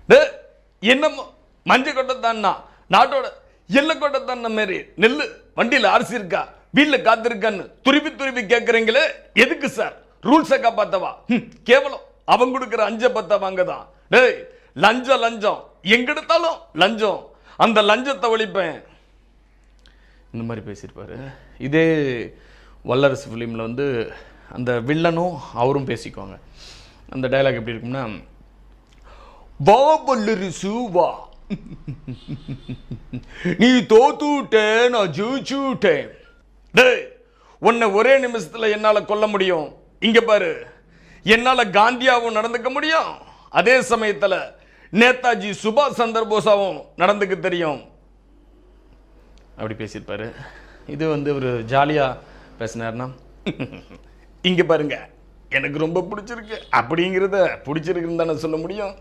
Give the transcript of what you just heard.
டே என்னமோ மஞ்சள் கொட்டை தான்னா நாட்டோட எல்லை கொட்டை தான மாரி நெல்லு வண்டியில் அரிசி இருக்கா வீட்டில் காத்திருக்கான்னு துருவி துருவி கேட்குறீங்களே எதுக்கு சார்? ரூல்ஸை காப்பாத்தவா? கேவலம் அவங்க கொடுக்குற 5 வாங்க தான். டேய் லஞ்சம் லஞ்சம் எங்கெடுத்தாலும் லஞ்சம், அந்த லஞ்சத்தை ஒழிப்பேன். இந்த மாதிரி பேசியிருப்பாரு. இதே வல்லரசு ஃபிலிமில் வந்து அந்த வில்லனும் அவரும் பேசிக்குவாங்க. அந்த டைலாக் எப்படி இருக்கும்னா, வா வல்லரசு வா, நீ தோத்துட்டேன் நான் ஜெயிச்சுட்டேன். டேய் உன்னை ஒரே நிமிஷத்துல என்னால கொல்ல முடியும், இங்க பாரு என்னால காந்தியாவும் நடந்துக்க முடியும், அதே சமயத்துல நேதாஜி சுபாஷ் சந்திர போஸாவும் நடந்துக்க தெரியும். அப்படி பேசியிருப்பாரு. இது வந்து ஒரு ஜாலியா பேசினார்னா, இங்க பாருங்க எனக்கு ரொம்ப பிடிச்சிருக்கு அப்படிங்கிறத பிடிச்சிருக்குன்னு தானே சொல்ல முடியும்.